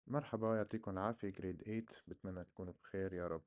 مرحبا، يعطيكم العافية. جريد 8، بتمنى تكونوا بخير يا رب.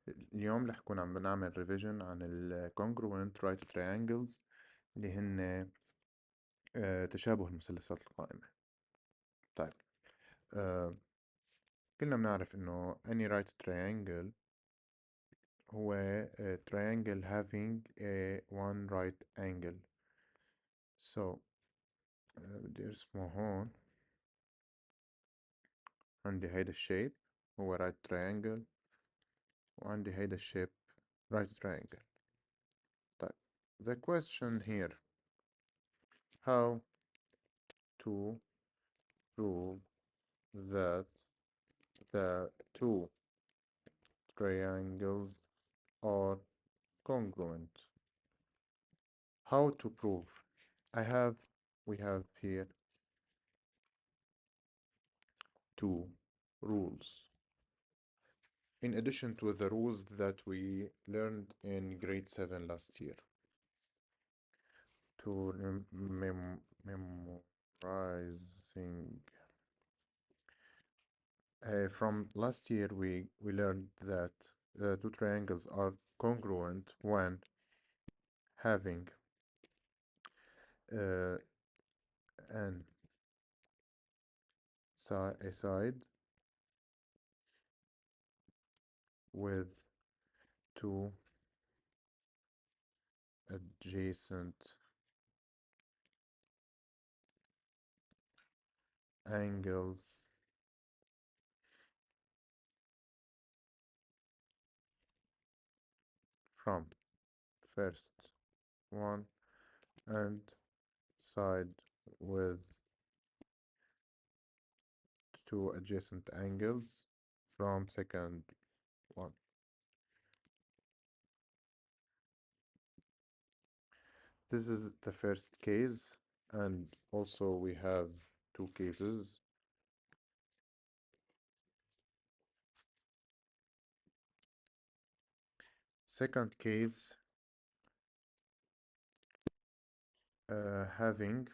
اليوم رح نكون عم بنعمل ريفيجن عن ال congruent right triangles اللي هن تشابه المثلثات القائمة. طيب، آه، كلنا بنعرف إنه any right triangle هو triangle having a one right angle. So بدي ارسمه هون. عندي هيدا الشيب هو right triangle، وعندي هيدا الشيب right triangle. طيب، the question here: how to prove that the two triangles are congruent. How to prove? We have here two rules. In addition to the rules that we learned in grade 7 last year. To memorizing. From last year, we learned that two triangles are congruent when having an a side with two adjacent angles from first one and side with two adjacent angles from second one. This is the first case, and also we have two cases. Second case, having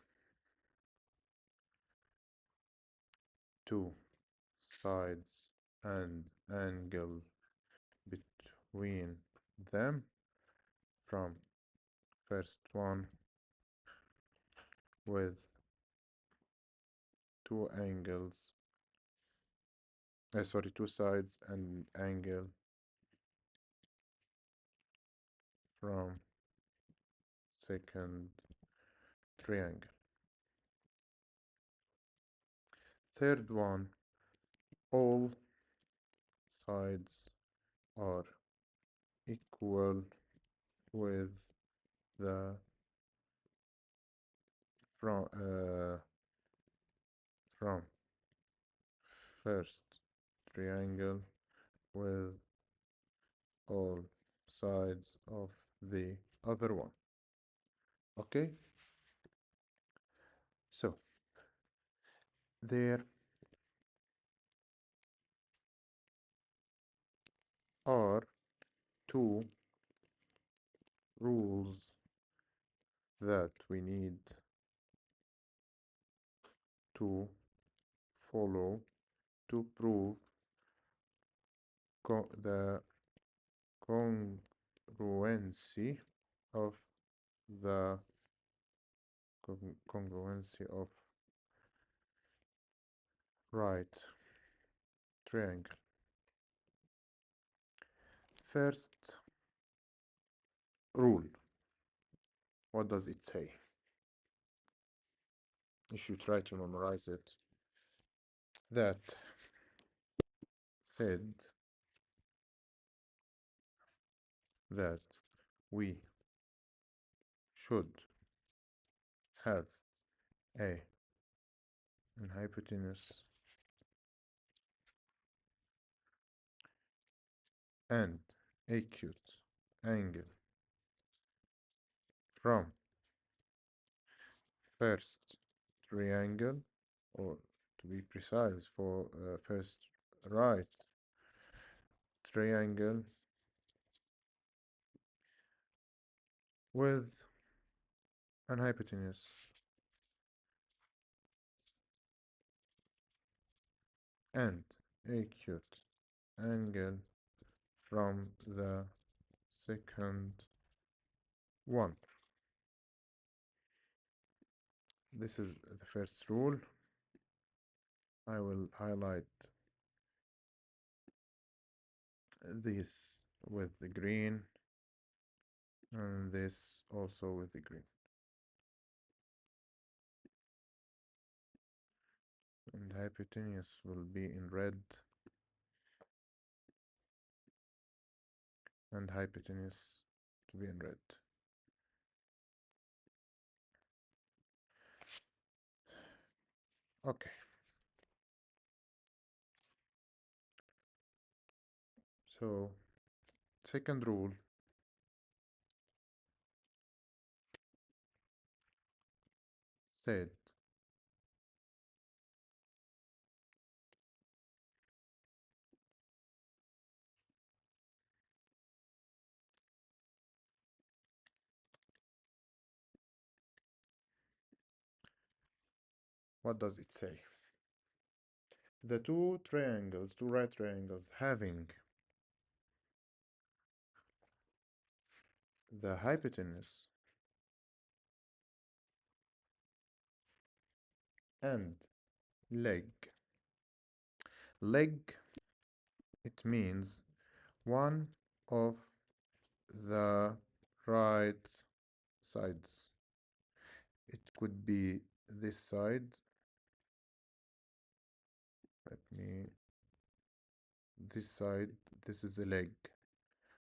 two sides and angle between them from first one with two angles, two sides and angle from second triangle. Third one, all sides are equal with the from first triangle with all sides of the other one. Okay, so there are two rules that we need to follow to prove the congruency of the congruency of right triangle. First rule, what does it say? If you try to memorize it, that said that we should have an hypotenuse and acute angle from first triangle, or to be precise, for first right triangle with an hypotenuse and acute angle from the second one. This is the first rule. I will highlight this with the green and this also with the green. And hypotenuse will be in red and hypotenuse to be in red. Okay. So second rule said what does it say? The two right triangles having the hypotenuse and leg. Leg, it means one of the right sides. It could be this side. Let me, this side, this is a leg.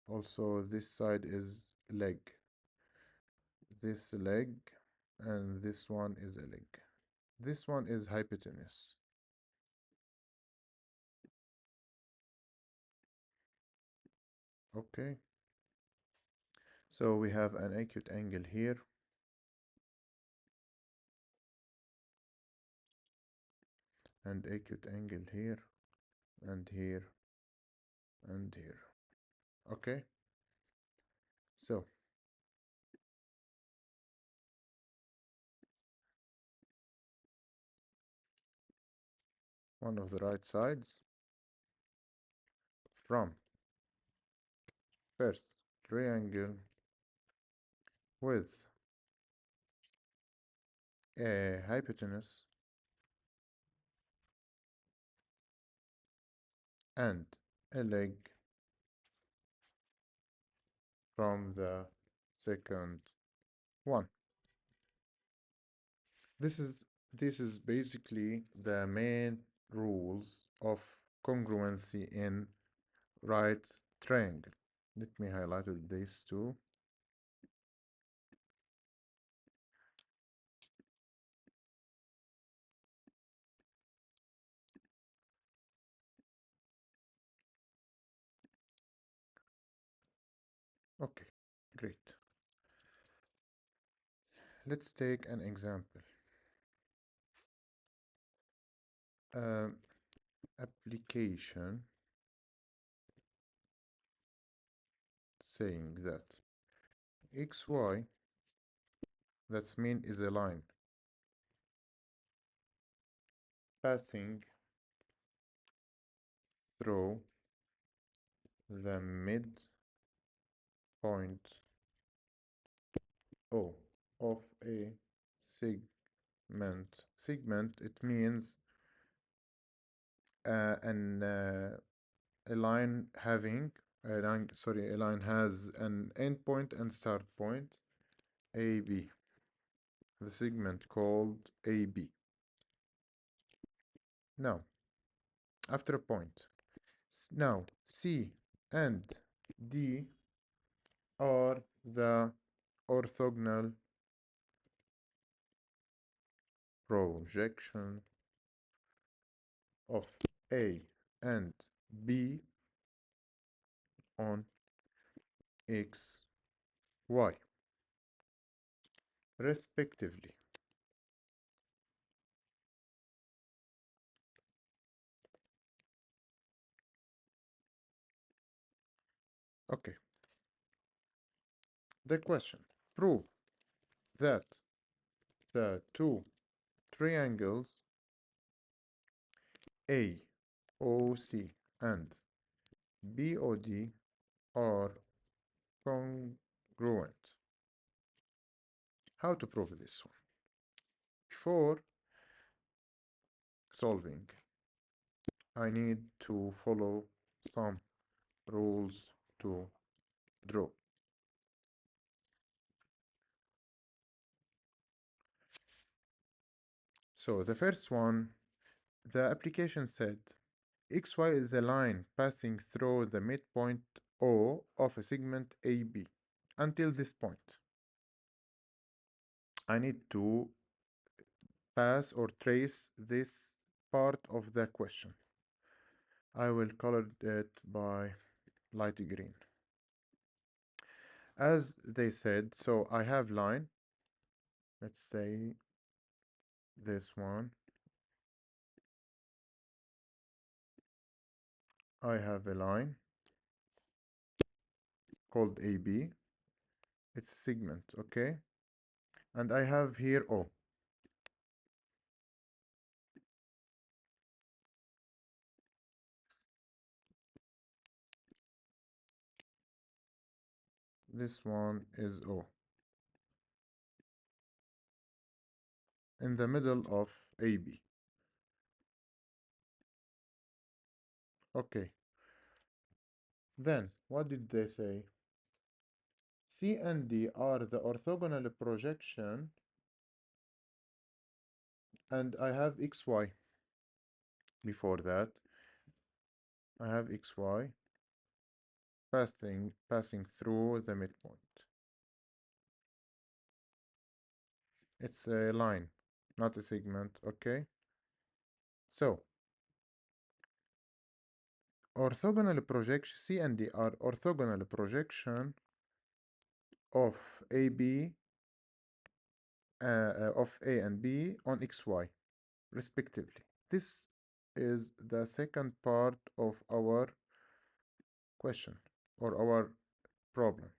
Also, this side is leg. This leg, and this one is a leg. This one is hypotenuse. Okay. So we have an acute angle here. And acute angle here, and here, and here. Okay. So one of the right sides from first triangle with a hypotenuse and a leg from the second one. This is basically the main rules of congruency in right triangle. Let me highlight these two. Okay, great. Let's take an example. Application saying that xy, that's mean is a line passing through the midpoint O of a segment. Segment, it means a line having a line has an endpoint and start point AB. The segment called AB. Now, after a point, now C and D are the orthogonal projection of A and B on X, Y, respectively. Okay. The question: prove that the two triangles A OC and BOD are congruent. How to prove this one? Before solving, I need to follow some rules to draw. So the first one, the application said XY is a line passing through the midpoint O of a segment AB. Until this point, I need to pass or trace this part of the question. I will color it by light green. As they said, so I have line, let's say this one. I have a line called AB. It's a segment, okay? And I have here O. This one is O. In the middle of AB. Okay. Then, what did they say? C and D are the orthogonal projection, and I have XY. Before that, I have XY passing through the midpoint. It's a line, not a segment, okay? So, orthogonal projection, C and D are orthogonal projection of AB, of A and B on XY, respectively. This is the second part of our question or our problem.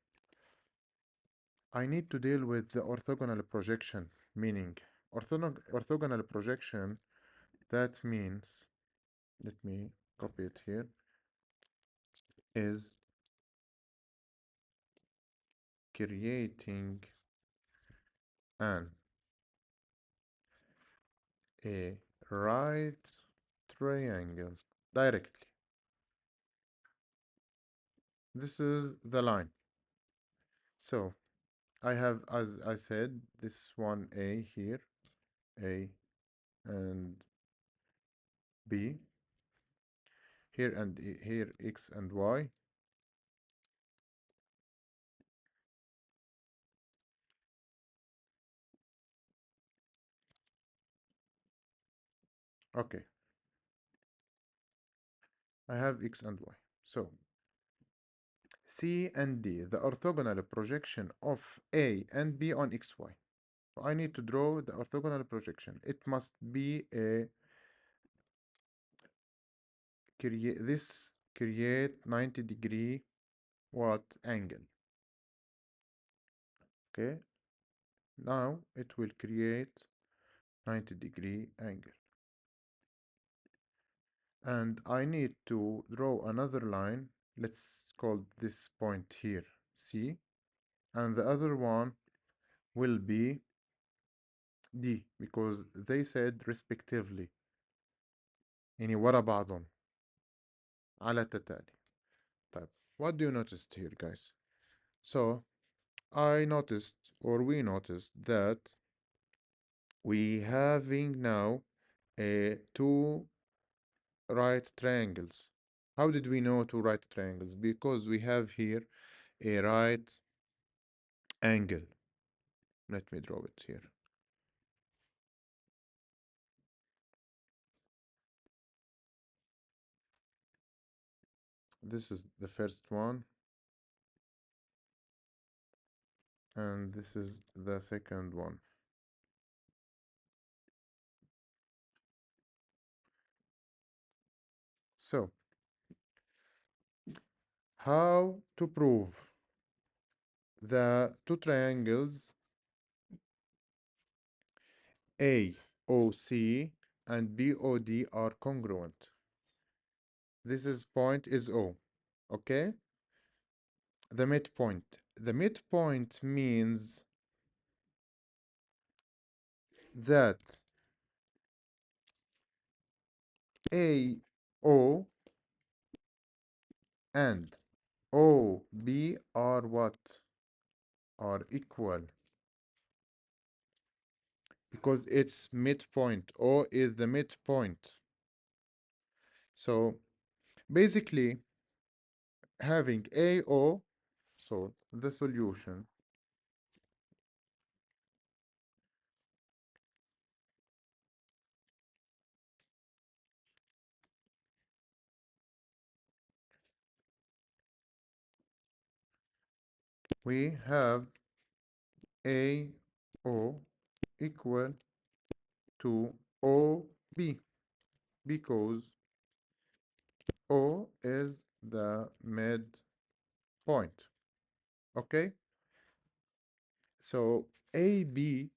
I need to deal with the orthogonal projection, meaning orthogonal projection, that means, let me copy it here, is creating an a right triangle directly. This is the line. So I have, as I said, this one A here, A and B, here and here X and Y. Okay, I have X and Y. So C and D, the orthogonal projection of A and B on XY. So I need to draw the orthogonal projection. It must be a create 90-degree what angle. Okay, now it will create 90-degree angle. And I need to draw another line. Let's call this point here C, and the other one will be D, because they said respectively. يعني ورا بعضهم على التتالي. طيب, what do you notice here, guys? So I noticed, or we noticed, that we having now two right triangles. How did we know two right triangles? Because we have here a right angle. Let me draw it here. This is the first one, and this is the second one. So, how to prove the two triangles AOC and BOD are congruent? This is point is O. Okay? The midpoint. The midpoint means that AO and OB are what? Are equal because it's midpoint. O is the midpoint. So basically, having AO, so the solution, we have AO equal to OB because O is the midpoint. Okay? So AO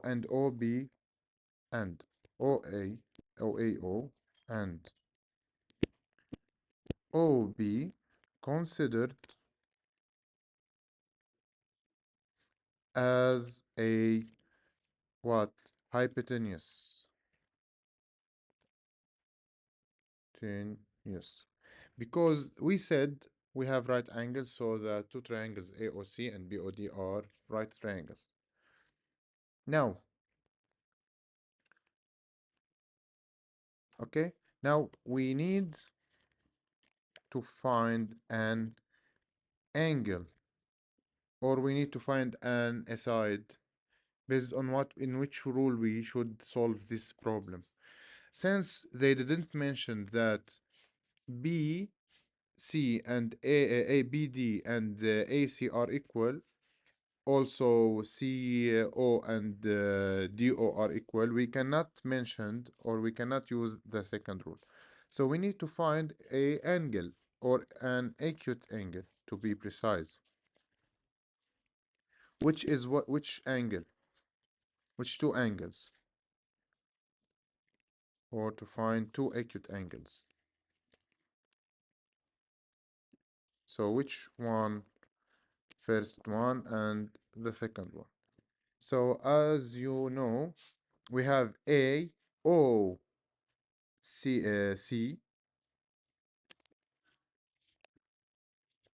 and OB and OAO and OB considered as a what? Hypotenuse. Yes. Because we said we have right angles, so the two triangles AOC and BOD are right triangles. Now, okay, now we need to find an angle, or we need to find an aside based on what in which rule we should solve this problem. Since they didn't mention that BC and ABD and AC are equal, also CO and DO are equal, we cannot mention or we cannot use the second rule. So we need to find a angle or an acute angle to be precise. Which is which angle? Which two angles? Or to find two acute angles. So which one? First one and the second one. So as you know, we have C,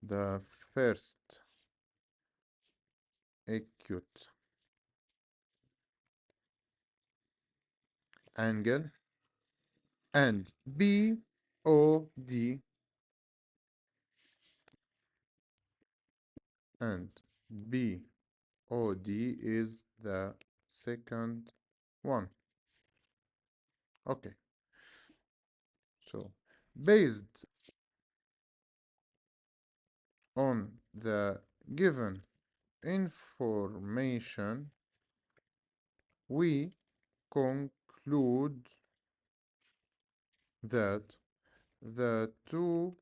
the first acute angle, and BOD and BOD is the second one. Okay, so based on the given information, we conclude that the two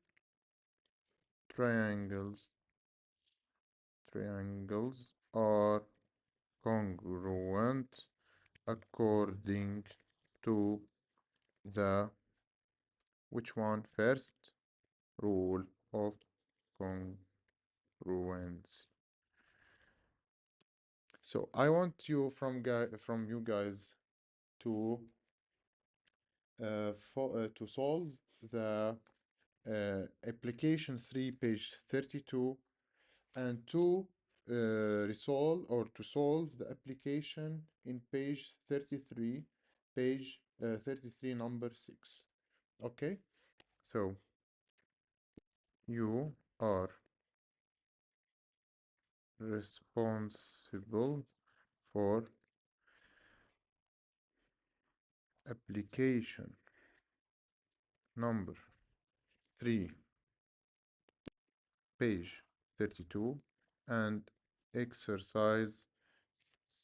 triangles are congruent according to the which one? First rule of congruence. So I want you from you guys to to solve the application 3 page 32 and to resolve or to solve the application in page 33 number 6. Okay, so you are responsible for application number 3 page 32 and exercise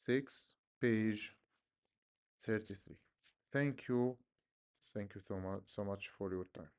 6 page 33. Thank you so much for your time.